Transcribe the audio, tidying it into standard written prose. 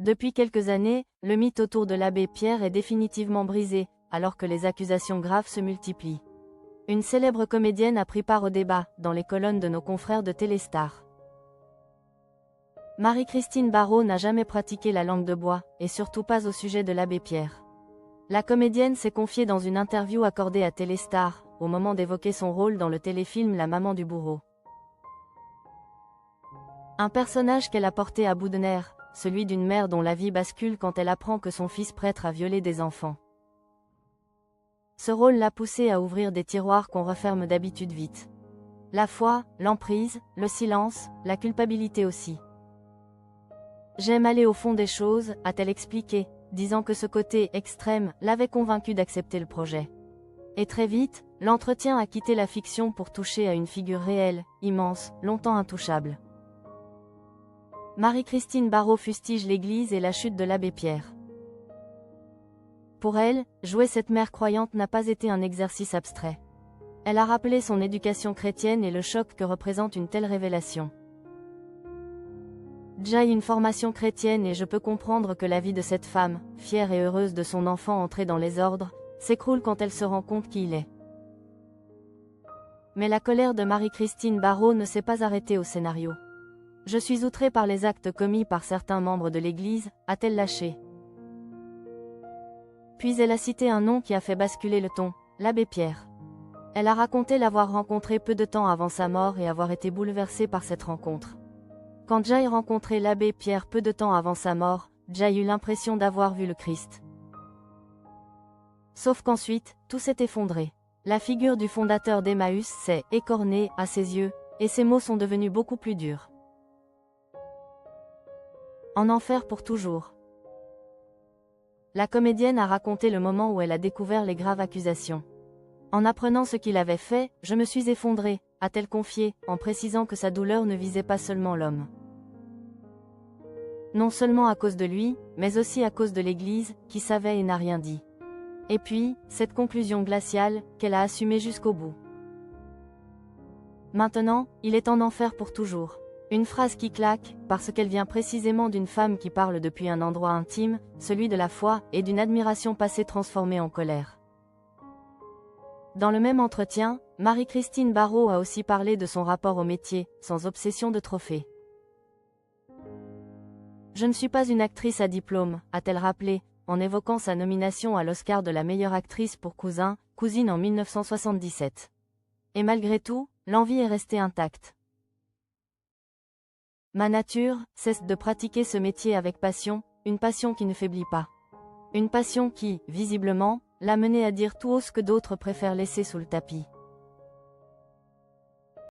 Depuis quelques années, le mythe autour de l'abbé Pierre est définitivement brisé, alors que les accusations graves se multiplient. Une célèbre comédienne a pris part au débat, dans les colonnes de nos confrères de Téléstar. Marie-Christine Barrault n'a jamais pratiqué la langue de bois, et surtout pas au sujet de l'abbé Pierre. La comédienne s'est confiée dans une interview accordée à Téléstar, au moment d'évoquer son rôle dans le téléfilm La maman du bourreau. Un personnage qu'elle a porté à bout de nerfs, celui d'une mère dont la vie bascule quand elle apprend que son fils prêtre a violé des enfants. Ce rôle l'a poussée à ouvrir des tiroirs qu'on referme d'habitude vite. La foi, l'emprise, le silence, la culpabilité aussi. J'aime aller au fond des choses, a-t-elle expliqué, disant que ce côté extrême l'avait convaincue d'accepter le projet. Et très vite, l'entretien a quitté la fiction pour toucher à une figure réelle, immense, longtemps intouchable. Marie-Christine Barrault fustige l'Église et la chute de l'abbé Pierre. Pour elle, jouer cette mère croyante n'a pas été un exercice abstrait. Elle a rappelé son éducation chrétienne et le choc que représente une telle révélation. J'ai une formation chrétienne et je peux comprendre que la vie de cette femme, fière et heureuse de son enfant entré dans les ordres, s'écroule quand elle se rend compte qui il est. Mais la colère de Marie-Christine Barrault ne s'est pas arrêtée au scénario. Je suis outrée par les actes commis par certains membres de l'Église, a-t-elle lâché. Puis elle a cité un nom qui a fait basculer le ton, l'abbé Pierre. Elle a raconté l'avoir rencontré peu de temps avant sa mort et avoir été bouleversée par cette rencontre. Quand j'ai rencontré l'abbé Pierre peu de temps avant sa mort, j'ai eu l'impression d'avoir vu le Christ. Sauf qu'ensuite, tout s'est effondré. La figure du fondateur d'Emmaüs s'est écornée à ses yeux, et ses mots sont devenus beaucoup plus durs. En enfer pour toujours. La comédienne a raconté le moment où elle a découvert les graves accusations. En apprenant ce qu'il avait fait, je me suis effondrée, a-t-elle confié, en précisant que sa douleur ne visait pas seulement l'homme. Non seulement à cause de lui, mais aussi à cause de l'Église, qui savait et n'a rien dit. Et puis, cette conclusion glaciale, qu'elle a assumée jusqu'au bout. Maintenant, il est en enfer pour toujours. Une phrase qui claque, parce qu'elle vient précisément d'une femme qui parle depuis un endroit intime, celui de la foi, et d'une admiration passée transformée en colère. Dans le même entretien, Marie-Christine Barrault a aussi parlé de son rapport au métier, sans obsession de trophée. Je ne suis pas une actrice à diplôme, a-t-elle rappelé, en évoquant sa nomination à l'Oscar de la meilleure actrice pour Cousine en 1977. Et malgré tout, l'envie est restée intacte. Ma nature, c'est de pratiquer ce métier avec passion, une passion qui ne faiblit pas. Une passion qui, visiblement, l'a menée à dire tout haut ce que d'autres préfèrent laisser sous le tapis.